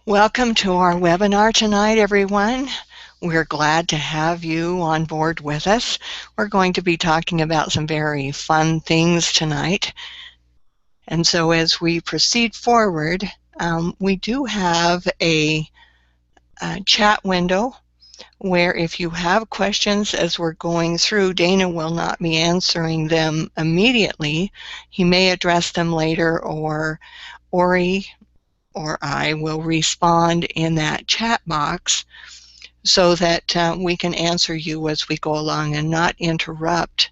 Welcome to our webinar tonight, everyone. We're glad to have you on board with us. We're going to be talking about some very fun things tonight. And so as we proceed forward, we do have a chat window where if you have questions as we're going through, Dana will not be answering them immediately. He may address them later, or Ori or I will respond in that chat box so that we can answer you as we go along and not interrupt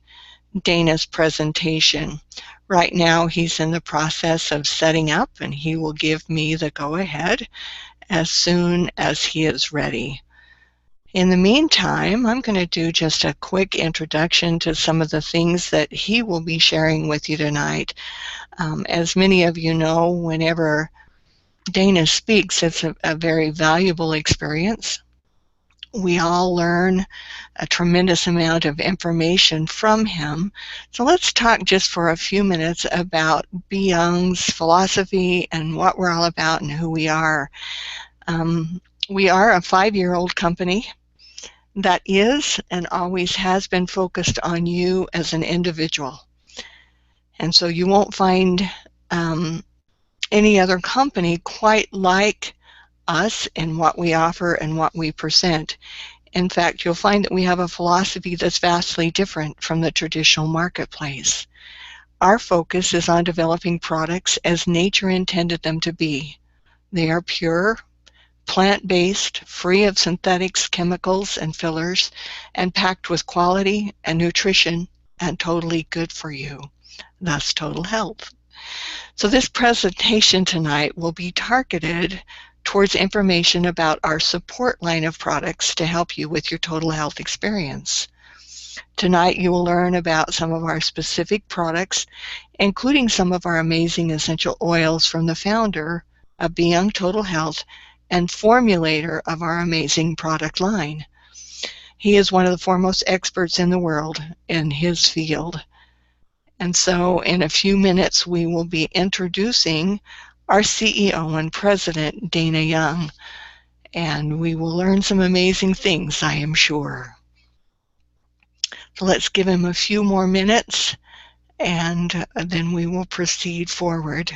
Dana's presentation. Right now he's in the process of setting up, and he will give me the go-ahead as soon as he is ready. In the meantime, I'm going to do just a quick introduction to some of the things that he will be sharing with you tonight. As many of you know, whenever Dana speaks, it's a very valuable experience. We all learn a tremendous amount of information from him. So let's talk just for a few minutes about Byung's philosophy and what we're all about and who we are. We are a 5-year-old company that is and always has been focused on you as an individual. And so you won't find any other company quite like us in what we offer and what we present. In fact, you'll find that we have a philosophy that's vastly different from the traditional marketplace. Our focus is on developing products as nature intended them to be. They are pure, plant-based, free of synthetics, chemicals, and fillers, and packed with quality and nutrition and totally good for you, thus total health. So this presentation tonight will be targeted towards information about our support line of products to help you with your total health experience. Tonight you will learn about some of our specific products, including some of our amazing essential oils from the founder of Byung Total Health and formulator of our amazing product line. He is one of the foremost experts in the world in his field. And so in a few minutes we will be introducing our CEO and President, Dana Young, and we will learn some amazing things, I am sure. So let's give him a few more minutes, and then we will proceed forward.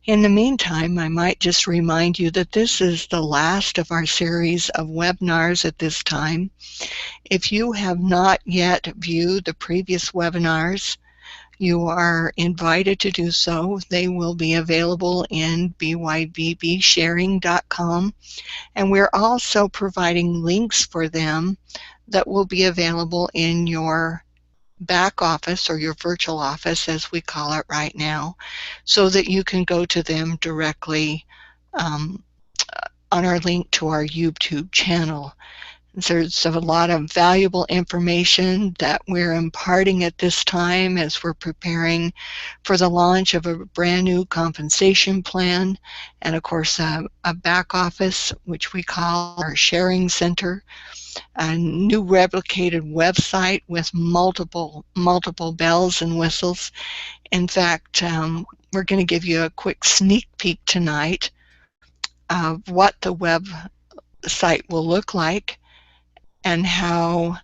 In the meantime, I might just remind you that this is the last of our series of webinars at this time. If you have not yet viewed the previous webinars, you are invited to do so. They will be available in bybbsharing.com, and we're also providing links for them that will be available in your back office, or your virtual office as we call it right now, so that you can go to them directly on our link to our YouTube channel. There's a lot of valuable information that we're imparting at this time as we're preparing for the launch of a brand new compensation plan, and of course a back office, which we call our sharing center, a new replicated website with multiple bells and whistles. In fact, we're going to give you a quick sneak peek tonight of what the website will look like and how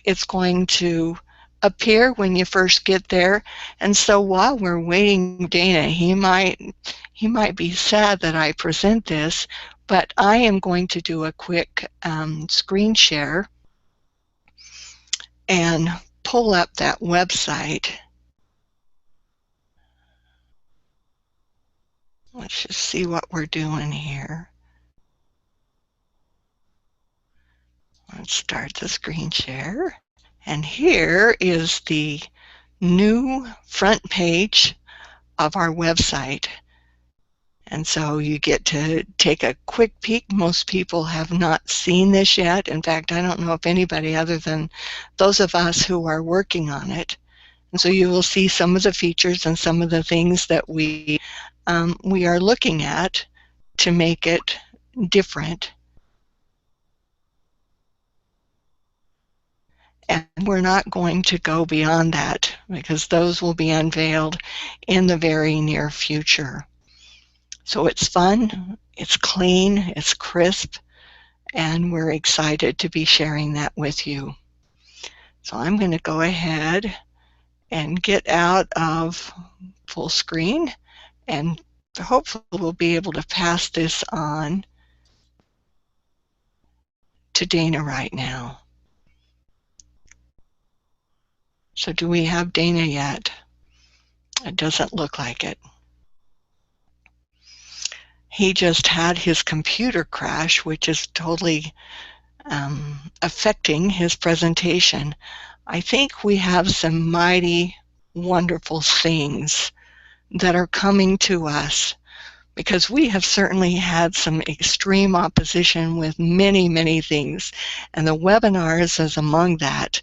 it's going to appear when you first get there. And so while we're waiting, Dana, he might be sad that I present this, but I am going to do a quick screen share and pull up that website. Let's just see what we're doing here. Let's start the screen share. And here is the new front page of our website. And so you get to take a quick peek. Most people have not seen this yet. In fact, I don't know if anybody other than those of us who are working on it. And so you will see some of the features and some of the things that we are looking at to make it different. And we're not going to go beyond that because those will be unveiled in the very near future. So it's fun, it's clean, it's crisp, and we're excited to be sharing that with you. So I'm going to go ahead and get out of full screen, and hopefully we'll be able to pass this on to Dana right now. So do we have Dana yet? It doesn't look like it. He just had his computer crash, which is totally affecting his presentation. I think we have some mighty wonderful things that are coming to us, because we have certainly had some extreme opposition with many things, and the webinars is among that.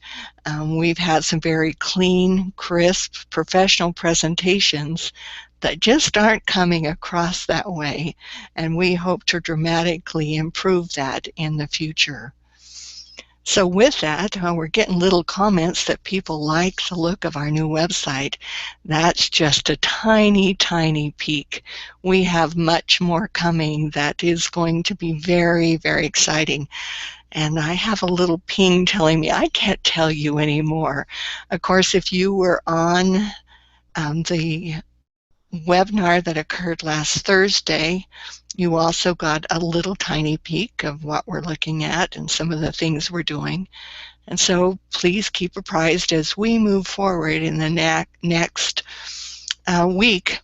We've had some very clean, crisp, professional presentations that just aren't coming across that way, and we hope to dramatically improve that in the future. So with that, we're getting little comments that people like the look of our new website. That's just a tiny peek. We have much more coming that is going to be very exciting. And I have a little ping telling me I can't tell you anymore. Of course, if you were on the webinar that occurred last Thursday, you also got a little tiny peek of what we're looking at and some of the things we're doing. And so please keep apprised as we move forward in the next week.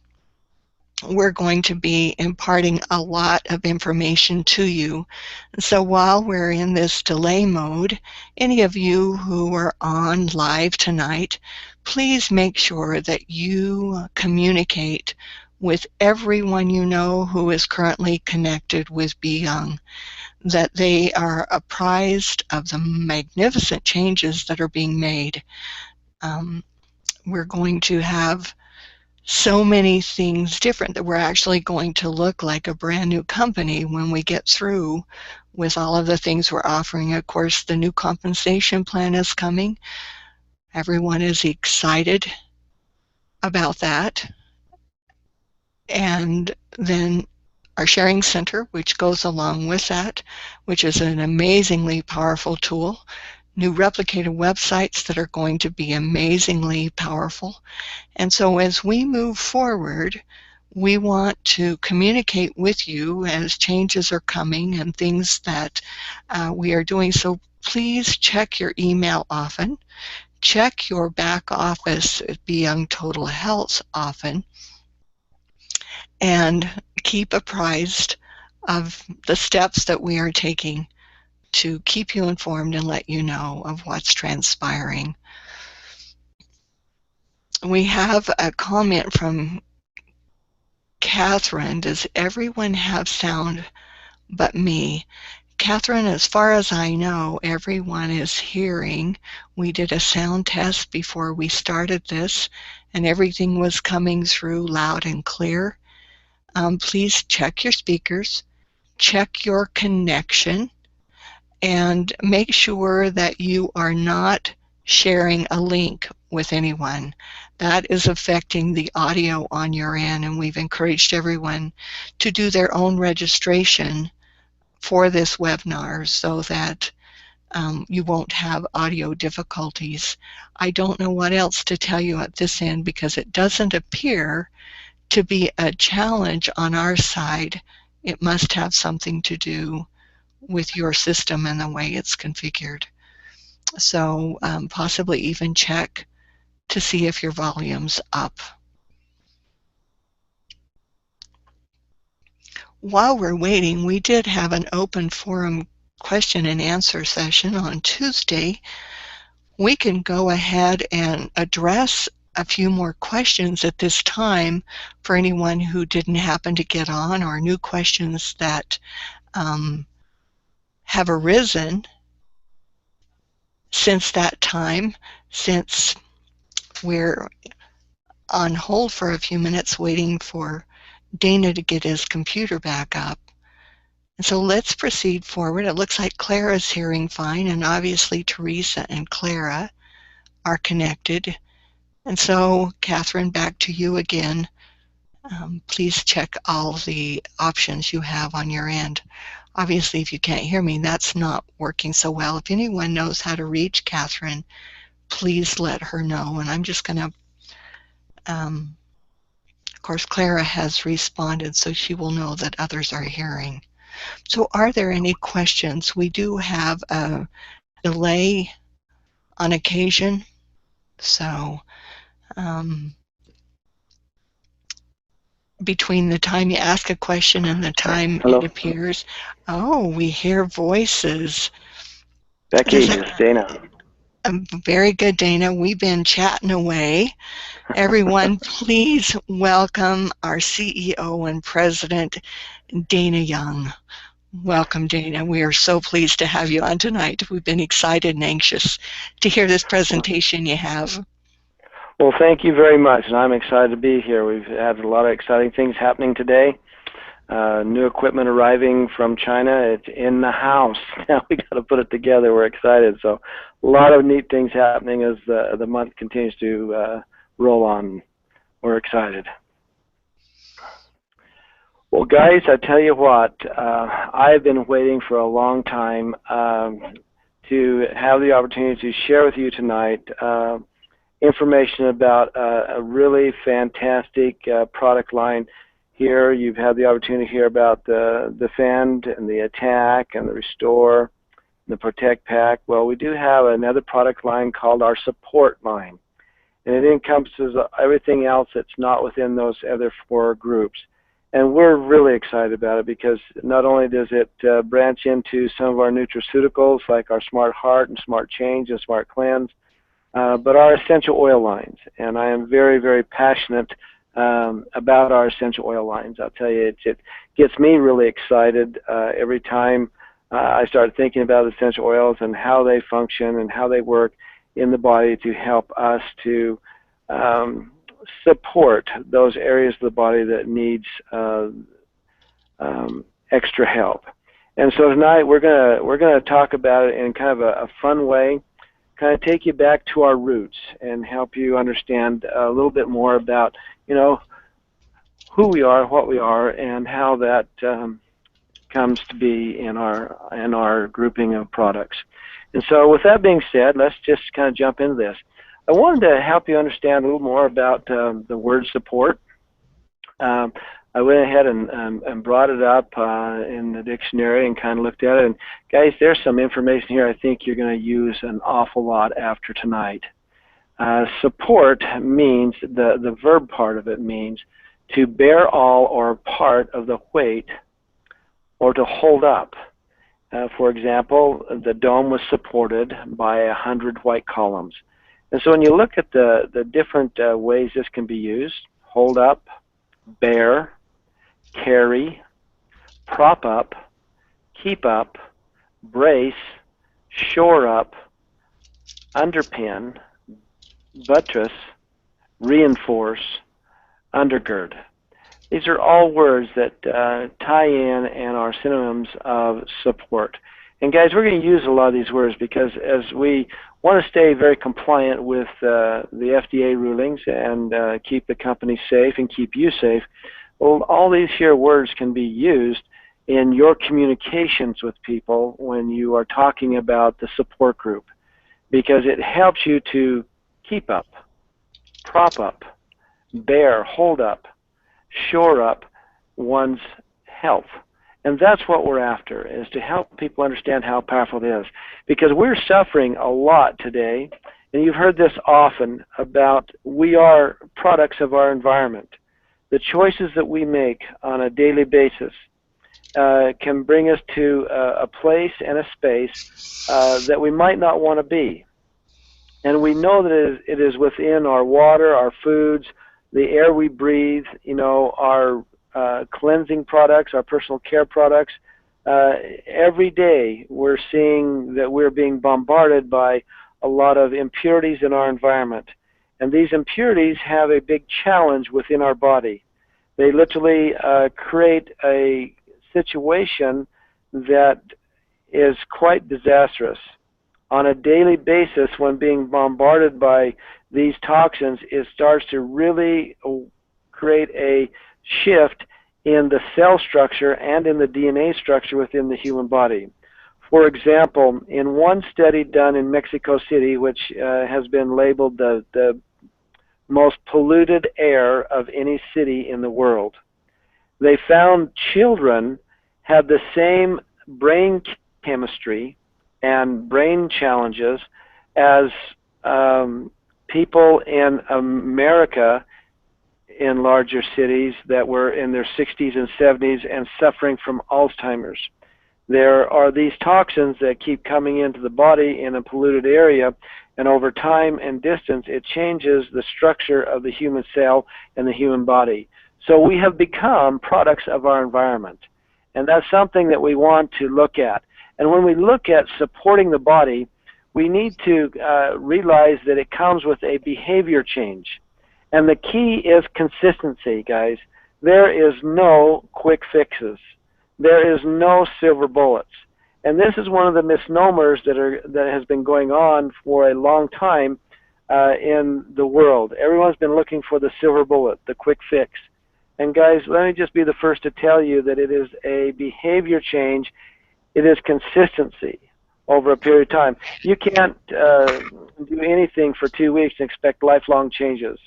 We're going to be imparting a lot of information to you. And so while we're in this delay mode, any of you who are on live tonight, please make sure that you communicate with everyone you know who is currently connected with Be Young, that they are apprised of the magnificent changes that are being made. We're going to have so many things different that we're actually going to look like a brand new company when we get through with all of the things we're offering. Of course, the new compensation plan is coming. Everyone is excited about that. And then our sharing center, which goes along with that, which is an amazingly powerful tool. New replicated websites that are going to be amazingly powerful. And so as we move forward, we want to communicate with you as changes are coming and things that we are doing. So please check your email often. Check your back office at Be Young Total Health often. And keep apprised of the steps that we are taking to keep you informed and let you know of what's transpiring. We have a comment from Catherine. Does everyone have sound but me? Catherine, as far as I know, everyone is hearing. We did a sound test before we started this, and everything was coming through loud and clear. Please check your speakers, check your connection, and make sure that you are not sharing a link with anyone. That is affecting the audio on your end, and we've encouraged everyone to do their own registration for this webinar so that you won't have audio difficulties. I don't know what else to tell you at this end because it doesn't appear to be a challenge on our side. It must have something to do with your system and the way it's configured. So possibly even check to see if your volume's up. While we're waiting, we did have an open forum question and answer session on Tuesday. We can go ahead and address a few more questions at this time for anyone who didn't happen to get on, or new questions that have arisen since that time, since we're on hold for a few minutes waiting for Dana to get his computer back up. And so let's proceed forward. It looks like Clara's hearing fine, and obviously Teresa and Clara are connected. And so, Catherine, back to you again. Please check all the options you have on your end. Obviously, if you can't hear me, that's not working so well. If anyone knows how to reach Catherine, please let her know. And I'm just going to, of course, Clara has responded, so she will know that others are hearing. So are there any questions? We do have a delay on occasion, so between the time you ask a question and the time it appears. Oh, we hear voices. Becky, it's Dana. Very good, Dana. We've been chatting away. Everyone, please welcome our CEO and President, Dana Young. Welcome, Dana. We are so pleased to have you on tonight. We've been excited and anxious to hear this presentation you have. Well, thank you very much, and I'm excited to be here. We've had a lot of exciting things happening today. New equipment arriving from China. It's in the house. Now we got to put it together. We're excited. So a lot of neat things happening as the month continues to roll on. We're excited. Well, guys, I tell you what, I've been waiting for a long time to have the opportunity to share with you tonight information about a really fantastic product line. Here you've had the opportunity to hear about the Defend and the Attack and the Restore, and the Protect Pack. Well, we do have another product line called our Support line, and it encompasses everything else that's not within those other four groups. And we're really excited about it because not only does it branch into some of our nutraceuticals like our Smart Heart and Smart Change and Smart Cleanse, but our essential oil lines. And I am very, very passionate about our essential oil lines. I'll tell you, it gets me really excited every time I start thinking about essential oils and how they function and how they work in the body to help us to support those areas of the body that needs extra help. And so tonight we're gonna talk about it in kind of a fun way, kind of take you back to our roots and help you understand a little bit more about, you know, who we are, what we are, and how that comes to be in our grouping of products. And so with that being said, let's just kind of jump into this. I wanted to help you understand a little more about the word support. I went ahead and brought it up in the dictionary and kind of looked at it. And guys, there's some information here I think you're going to use an awful lot after tonight. Support means, the verb part of it means to bear all or part of the weight or to hold up. For example, the dome was supported by 100 white columns. And so when you look at the different ways this can be used, hold up, bear, carry, prop up, keep up, brace, shore up, underpin, buttress, reinforce, undergird. These are all words that tie in and are synonyms of support. And guys, we're going to use a lot of these words because as we want to stay very compliant with the FDA rulings and keep the company safe and keep you safe, well, all these here words can be used in your communications with people when you are talking about the support group, because it helps you to keep up, prop up, bear, hold up, shore up one's health. And that's what we're after, is to help people understand how powerful it is. Because we're suffering a lot today, and you've heard this often about we are products of our environment. The choices that we make on a daily basis can bring us to a place and a space that we might not want to be. And we know that it is within our water, our foods, the air we breathe, you know, our cleansing products, our personal care products. Every day we're seeing that we're being bombarded by a lot of impurities in our environment. And these impurities have a big challenge within our body. They literally create a situation that is quite disastrous. On a daily basis, when being bombarded by these toxins, it starts to really create a shift in the cell structure and in the DNA structure within the human body. For example, in one study done in Mexico City, which has been labeled the most polluted air of any city in the world, they found children had the same brain chemistry and brain challenges as people in America in larger cities that were in their 60s and 70s and suffering from Alzheimer's. There are these toxins that keep coming into the body in a polluted area, and over time and distance, it changes the structure of the human cell and the human body. So we have become products of our environment, and that's something that we want to look at. And when we look at supporting the body, we need to realize that it comes with a behavior change. And the key is consistency, guys. There is no quick fixes. There is no silver bullets. And this is one of the misnomers that has been going on for a long time in the world. Everyone's been looking for the silver bullet, the quick fix. And guys, let me just be the first to tell you that it is a behavior change. It is consistency over a period of time. You can't do anything for 2 weeks and expect lifelong changes.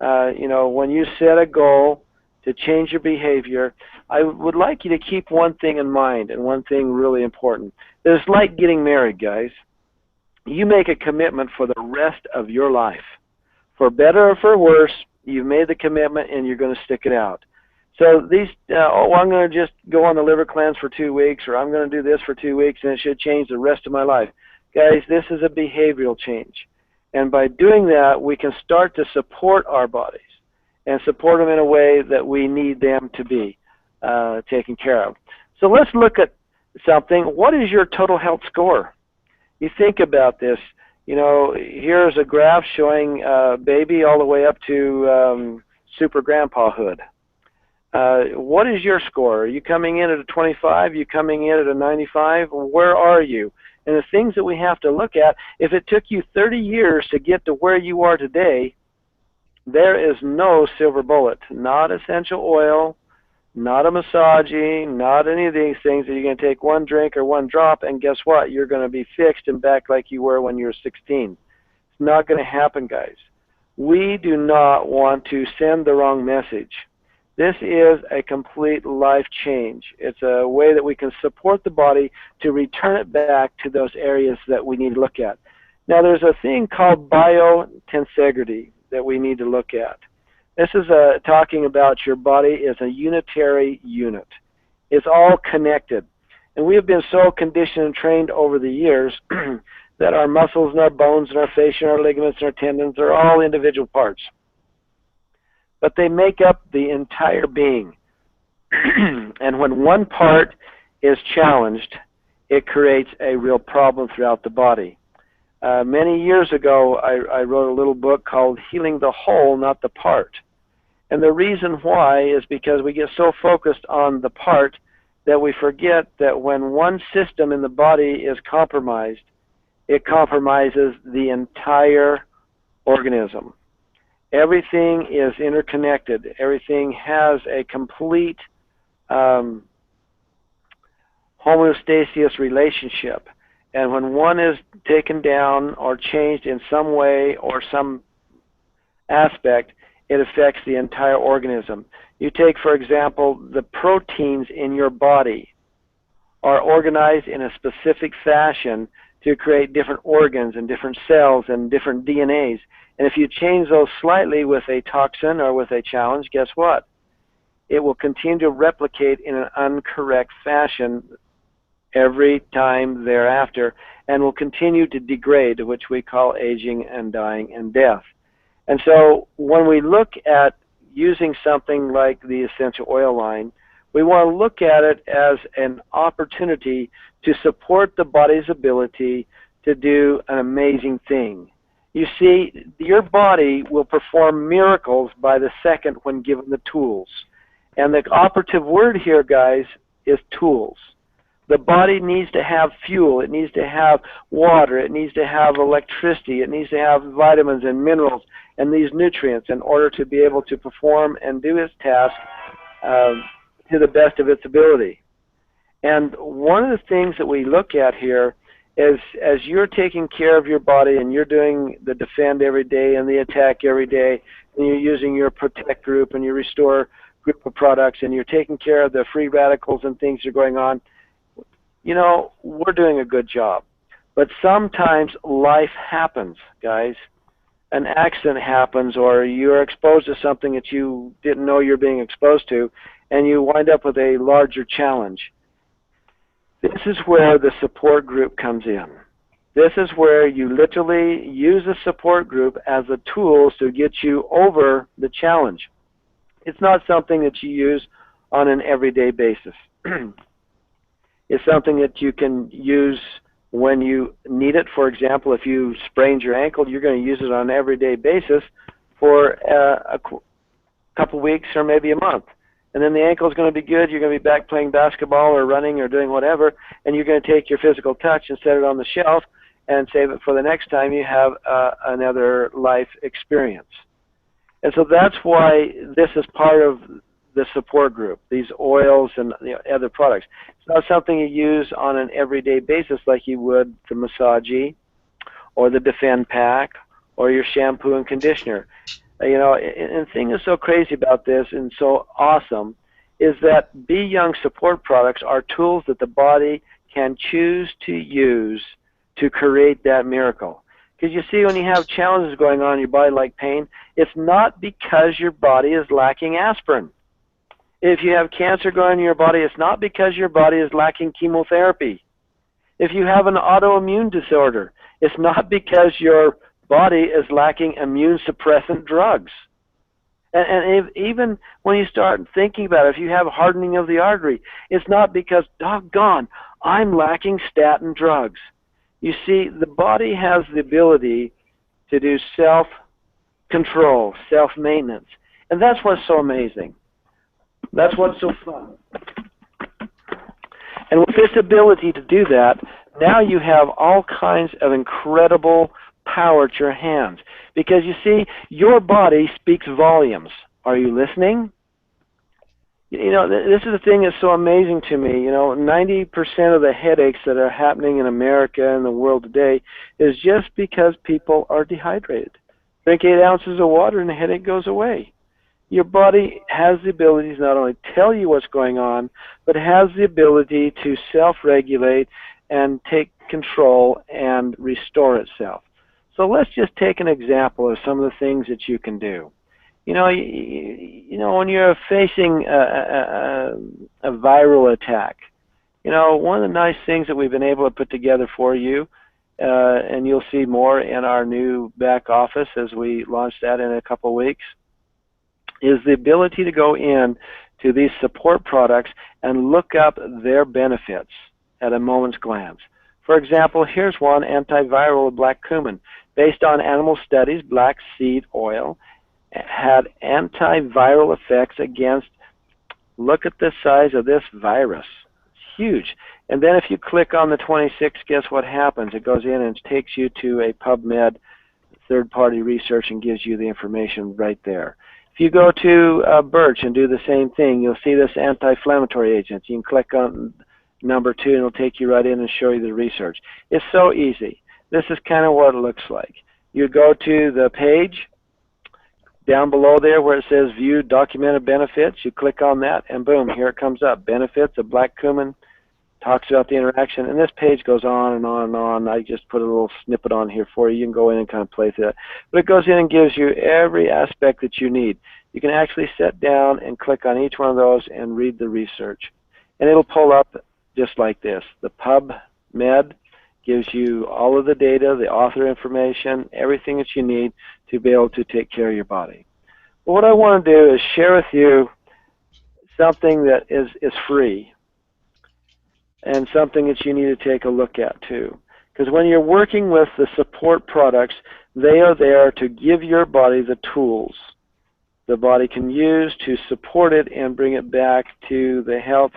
When you set a goal to change your behavior, I would like you to keep one thing in mind, and one thing really important. It's like getting married, guys. You make a commitment for the rest of your life. For better or for worse, you've made the commitment and you're going to stick it out. So these, I'm going to just go on the liver cleanse for 2 weeks, or I'm going to do this for 2 weeks and it should change the rest of my life. Guys, this is a behavioral change. And by doing that, we can start to support our bodies and support them in a way that we need them to be taken care of. So let's look at something. What is your total health score? You think about this. Here's a graph showing baby all the way up to super grandpahood. What is your score? Are you coming in at a 25? Are you coming in at a 95? Where are you? And the things that we have to look at, if it took you 30 years to get to where you are today, there is no silver bullet. Not essential oil, not a massaging, not any of these things that you're going to take one drink or one drop, and guess what? You're going to be fixed and back like you were when you were 16. It's not going to happen, guys. We do not want to send the wrong message. This is a complete life change. It's a way that we can support the body to return it back to those areas that we need to look at. Now, there's a thing called biotensegrity that we need to look at. This is talking about your body as a unitary unit. It's all connected. And we have been so conditioned and trained over the years that our muscles and our bones and our fascia and our ligaments and our tendons are all individual parts. But they make up the entire being. And when one part is challenged, it creates a real problem throughout the body. Many years ago, I wrote a little book called Healing the Whole, Not the Part. And the reason why is because we get so focused on the part that we forget that when one system in the body is compromised, it compromises the entire organism. Everything is interconnected. Everything has a complete homeostasis relationship. And when one is taken down or changed in some way or some aspect, it affects the entire organism. You take, for example, the proteins in your body are organized in a specific fashion to create different organs and different cells and different DNAs. And if you change those slightly with a toxin or with a challenge, guess what? It will continue to replicate in an incorrect fashion every time thereafter and will continue to degrade, which we call aging and dying and death. And so when we look at using something like the essential oil line, we want to look at it as an opportunity to support the body's ability to do an amazing thing. You see, your body will perform miracles by the second when given the tools. And the operative word here, guys, is tools. The body needs to have fuel. It needs to have water. It needs to have electricity. It needs to have vitamins and minerals and these nutrients in order to be able to perform and do its task to the best of its ability. And one of the things that we look at here is, as you're taking care of your body and you're doing the defend every day and the attack every day, and you're using your protect group and your restore group of products, and you're taking care of the free radicals and things that are going on, you know, we're doing a good job. But sometimes life happens, guys. An accident happens, or you're exposed to something that you didn't know you're being exposed to, and you wind up with a larger challenge. This is where the support group comes in. This is where you literally use a support group as a tool to get you over the challenge. It's not something that you use on an everyday basis. It's something that you can use when you need it. For example, if you sprained your ankle, you're going to use it on an everyday basis for a couple weeks or maybe a month. And then the ankle is going to be good. You're going to be back playing basketball or running or doing whatever, and you're going to take your physical touch and set it on the shelf and save it for the next time you have another life experience. And so that's why this is part of the support group, these oils and the other products. It's not something you use on an everyday basis like you would the Massagee or the Defend Pack or your shampoo and conditioner. You know, and the thing that's so crazy about this and so awesome is that Be Young support products are tools that the body can choose to use to create that miracle. Because you see, when you have challenges going on in your body like pain, it's not because your body is lacking aspirin. If you have cancer going on in your body, it's not because your body is lacking chemotherapy. If you have an autoimmune disorder, it's not because your body is lacking immune suppressant drugs. And even when you start thinking about it, if you have hardening of the artery, it's not because, doggone, I'm lacking statin drugs. You see, the body has the ability to do self-control, self-maintenance. And that's what's so amazing. That's what's so fun. And with this ability to do that, now you have all kinds of incredible power at your hands. Because you see, your body speaks volumes. Are you listening? You know, this is the thing that's so amazing to me. You know, 90% of the headaches that are happening in America and the world today is just because people are dehydrated. Drink 8 ounces of water and the headache goes away. Your body has the ability to not only tell you what's going on, but has the ability to self-regulate and take control and restore itself. So let's just take an example of some of the things that you can do. You know, when you're facing a viral attack, you know, one of the nice things that we've been able to put together for you, and you'll see more in our new back office as we launch that in a couple of weeks, is the ability to go in to these support products and look up their benefits at a moment's glance. For example, here's one, antiviral black cumin. Based on animal studies, black seed oil had antiviral effects against, look at the size of this virus. It's huge. And then if you click on the 26, guess what happens? It goes in and takes you to a PubMed third-party research and gives you the information right there. If you go to Birch and do the same thing, you'll see this anti-inflammatory agent. You can click on number 2 and it'll take you right in and show you the research. It's so easy. This is kind of what it looks like. You go to the page down below there where it says View Documented Benefits. You click on that and boom, here it comes up. Benefits of black cumin, talks about the interaction, and this page goes on and on and on. I just put a little snippet on here for you. You can go in and kind of play through that. But it goes in and gives you every aspect that you need. You can actually sit down and click on each one of those and read the research. And it'll pull up just like this. The PubMed gives you all of the data, the author information, everything that you need to be able to take care of your body. But what I want to do is share with you something that is free and something that you need to take a look at too. Because when you're working with the support products, they are there to give your body the tools the body can use to support it and bring it back to the health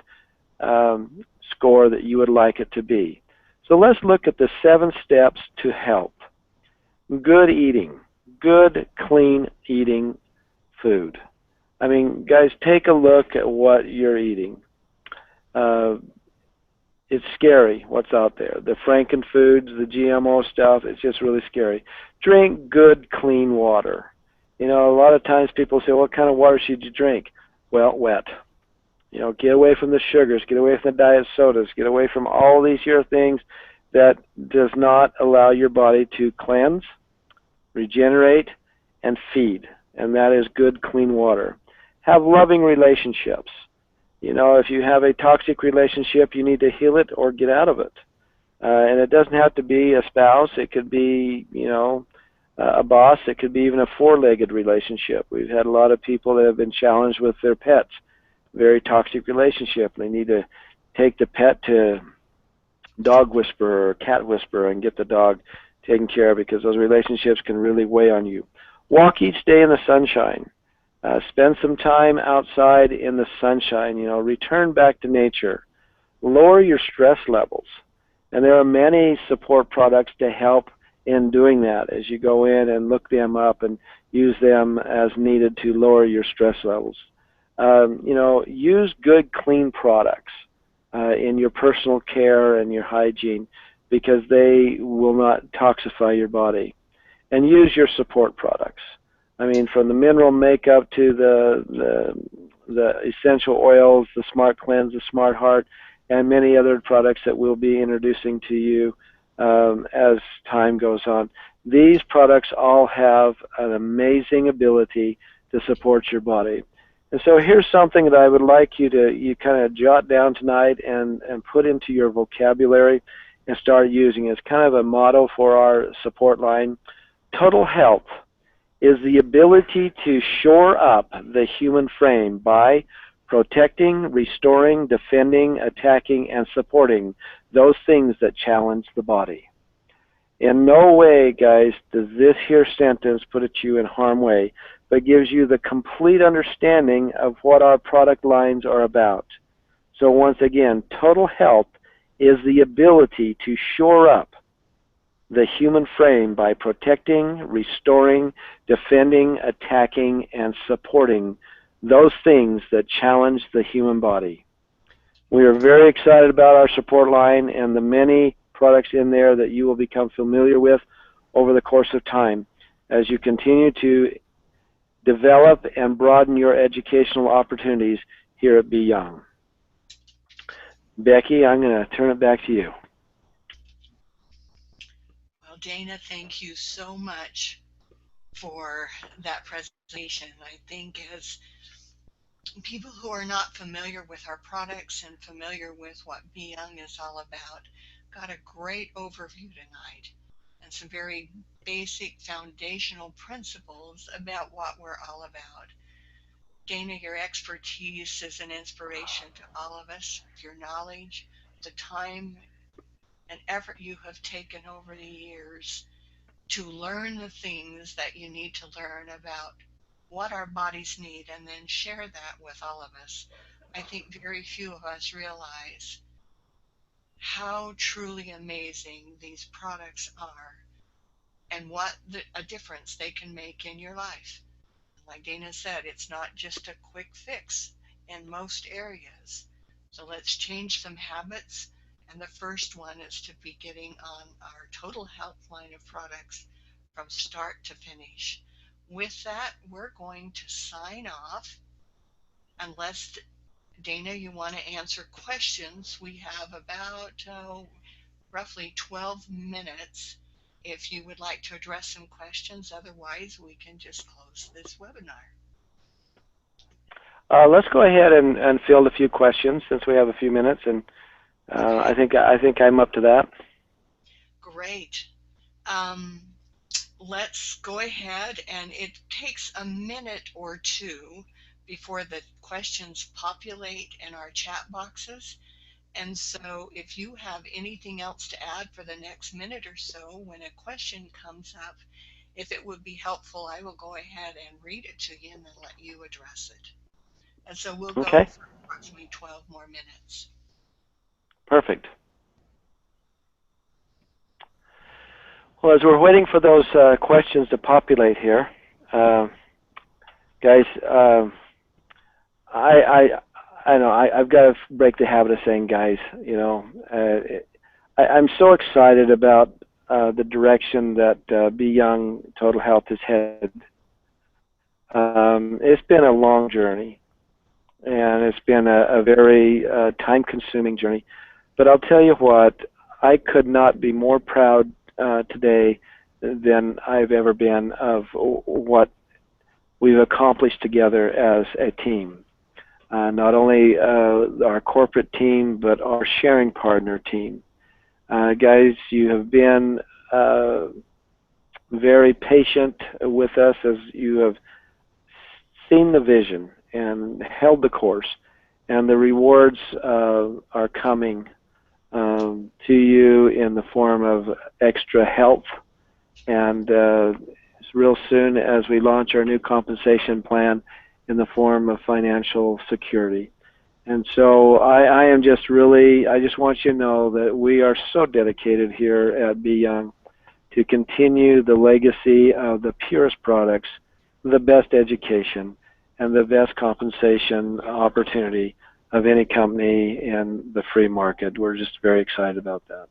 score that you would like it to be. So let's look at the 7 steps to health. Good eating. good, clean eating food. I mean, guys, take a look at what you're eating. Uh, it's scary what's out there. The Frankenfoods, the GMO stuff, it's just really scary. Drink good, clean water. You know, a lot of times people say, what kind of water should you drink? Well, wet. You know, get away from the sugars, get away from the diet sodas, get away from all these here things that does not allow your body to cleanse, regenerate, and feed. And that is good, clean water. Have loving relationships. You know, if you have a toxic relationship, you need to heal it or get out of it. And it doesn't have to be a spouse. It could be, you know, a boss. It could be even a four-legged relationship. We've had a lot of people that have been challenged with their pets. Very toxic relationship. They need to take the pet to dog whisperer or cat whisperer and get the dog taken care of, because those relationships can really weigh on you. Walk each day in the sunshine. Spend some time outside in the sunshine. You know, return back to nature. Lower your stress levels. And there are many support products to help in doing that as you go in and look them up and use them as needed to lower your stress levels. You know, use good, clean products in your personal care and your hygiene, because they will not toxify your body. And use your support products. I mean, from the mineral makeup to the essential oils, the Smart Cleanse, the Smart Heart, and many other products that we'll be introducing to you as time goes on. These products all have an amazing ability to support your body. And so here's something that I would like you kind of jot down tonight and put into your vocabulary and start using. It's kind of a motto for our support line. Total health is the ability to shore up the human frame by protecting, restoring, defending, attacking, and supporting those things that challenge the body. In no way, guys, does this here sentence put you in harm's way, but gives you the complete understanding of what our product lines are about. So once again, total health is the ability to shore up the human frame by protecting, restoring, defending, attacking, and supporting those things that challenge the human body. We are very excited about our support line and the many products in there that you will become familiar with over the course of time as you continue to develop and broaden your educational opportunities here at Be Young. Becky, I'm going to turn it back to you. Well, Dana, thank you so much for that presentation. I think as people who are not familiar with our products and familiar with what Be Young is all about got a great overview tonight and some very basic foundational principles about what we're all about. Dana, your expertise is an inspiration to all of us. Your knowledge, the time and effort you have taken over the years to learn the things that you need to learn about what our bodies need and then share that with all of us. I think very few of us realize how truly amazing these products are and what a difference they can make in your life. Like Dana said, it's not just a quick fix in most areas. So let's change some habits. And the first one is to be getting on our Total Health line of products from start to finish. With that, we're going to sign off. Unless, Dana, you want to answer questions, we have about roughly 12 minutes if you would like to address some questions. Otherwise, we can just close this webinar. Let's go ahead and field a few questions since we have a few minutes, and I think I'm up to that. Great. Let's go ahead, and it takes a minute or two before the questions populate in our chat boxes. And so if you have anything else to add for the next minute or so, when a question comes up, if it would be helpful, I will go ahead and read it to you and then let you address it. And so we'll go for approximately 12 more minutes. Perfect. Well, as we're waiting for those questions to populate here, guys, I know I've got to break the habit of saying guys. You know, I'm so excited about the direction that Be Young Total Health is headed. It's been a long journey, and it's been a very time-consuming journey. But I'll tell you what, I could not be more proud today than I've ever been of what we've accomplished together as a team. Not only our corporate team, but our sharing partner team. Guys, you have been very patient with us as you have seen the vision and held the course, and the rewards are coming to you in the form of extra health, and real soon as we launch our new compensation plan in the form of financial security. And so I am just really, I just want you to know that we are so dedicated here at Be Young to continue the legacy of the purest products, the best education, and the best compensation opportunity of any company in the free market. We're just very excited about that.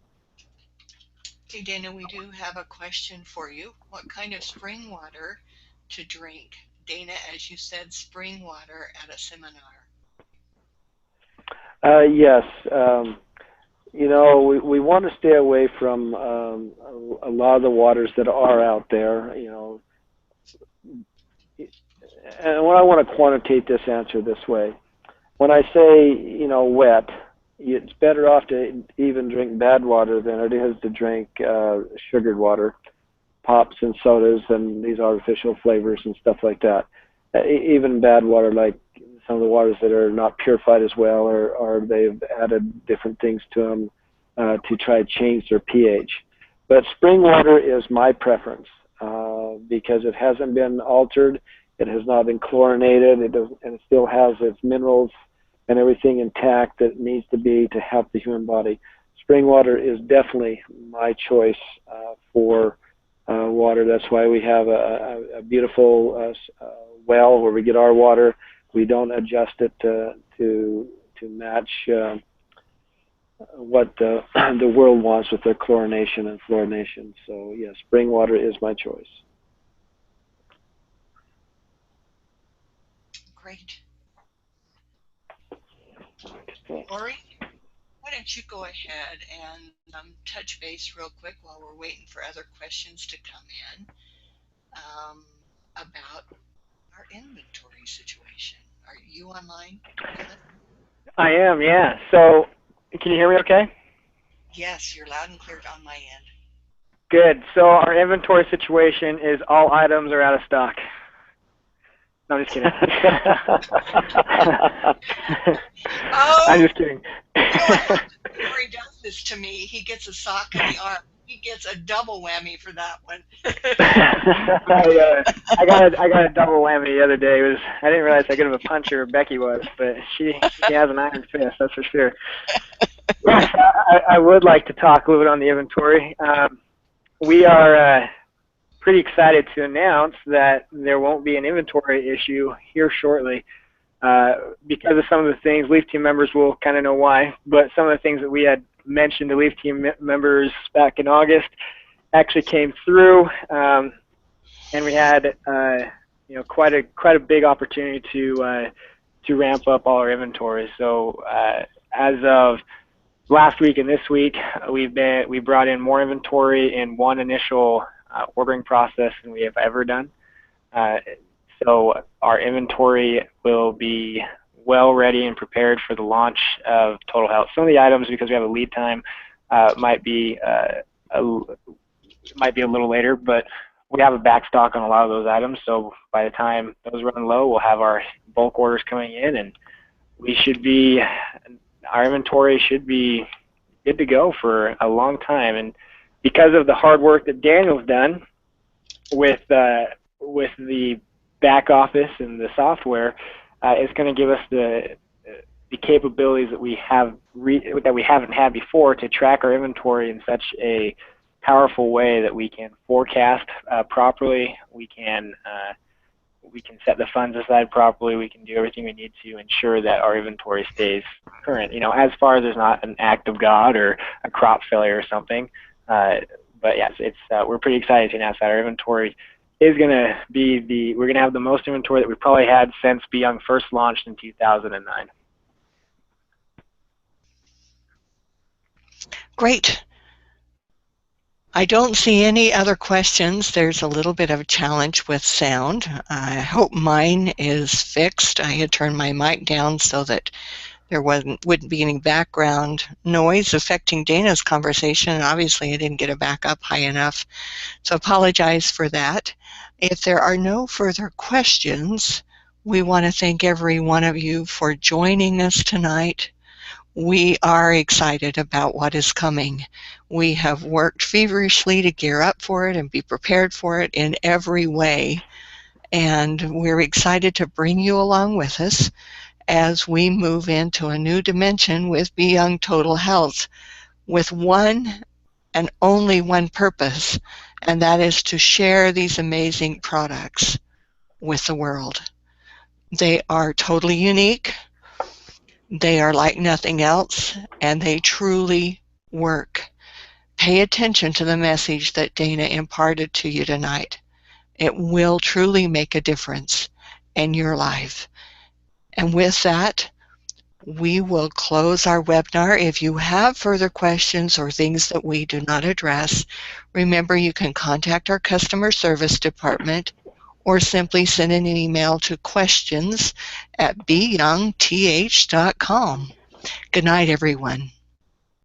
Hey, Dana, we do have a question for you. What kind of spring water to drink? Dana, as you said, spring water at a seminar. Yes. You know, we want to stay away from a lot of the waters that are out there, you know. And what I want to quantitate this answer this way. When I say, you know, wet, it's better off to even drink bad water than it is to drink sugared water, pops and sodas and these artificial flavors and stuff like that. Even bad water, like some of the waters that are not purified as well, or they've added different things to them to try to change their pH. But spring water is my preference because it hasn't been altered, it has not been chlorinated, and it still has its minerals and everything intact that it needs to be to help the human body. Spring water is definitely my choice for water. That's why we have a beautiful well where we get our water. We don't adjust it to match what the world wants with their chlorination and fluorination. So yes, spring water is my choice. Great. Lori, why don't you go ahead and touch base real quick while we're waiting for other questions to come in about our inventory situation. Are you online? I am, yeah. So, can you hear me okay? Yes, you're loud and clear on my end. Good. So our inventory situation is all items are out of stock. No, I'm just kidding. Oh, I'm just kidding. Lori does this to me. He gets a sock in the arm. He gets a double whammy for that one. I got a double whammy the other day. I didn't realize how good of a puncher Becky was, but she has an iron fist, that's for sure. Yes, I would like to talk a little bit on the inventory. We are pretty excited to announce that there won't be an inventory issue here shortly because of some of the things. Leaf team members will kind of know why, but some of the things that we had mentioned to Leaf team members back in August actually came through, and we had quite a big opportunity to ramp up all our inventory. So as of last week and this week, we brought in more inventory in one initial ordering process than we have ever done. So our inventory will be well ready and prepared for the launch of Total Health. Some of the items, because we have a lead time, might be a little later, but we have a back stock on a lot of those items. So by the time those run low, we'll have our bulk orders coming in, and our inventory should be good to go for a long time. And because of the hard work that Daniel's done with the back office and the software, it's going to give us the capabilities that we haven't had before to track our inventory in such a powerful way that we can forecast properly. We can set the funds aside properly. We can do everything we need to ensure that our inventory stays current. As far as there's not an act of God or a crop failure or something. But yes, we're pretty excited to announce that our inventory is going to be we're going to have the most inventory that we've probably had since Be Young first launched in 2009. Great. I don't see any other questions. There's a little bit of a challenge with sound. I hope mine is fixed. I had turned my mic down so that there wouldn't be any background noise affecting Dana's conversation, and obviously I didn't get a backup high enough, so apologize for that. If there are no further questions, we want to thank every one of you for joining us tonight. We are excited about what is coming. We have worked feverishly to gear up for it and be prepared for it in every way, and we're excited to bring you along with us as we move into a new dimension with Be Young Total Health, with one and only one purpose, and that is to share these amazing products with the world. They are totally unique, they are like nothing else, and they truly work. Pay attention to the message that Dana imparted to you tonight. It will truly make a difference in your life. And with that, we will close our webinar. If you have further questions or things that we do not address, remember you can contact our customer service department or simply send an email to questions@beyoungth.com. Good night, everyone.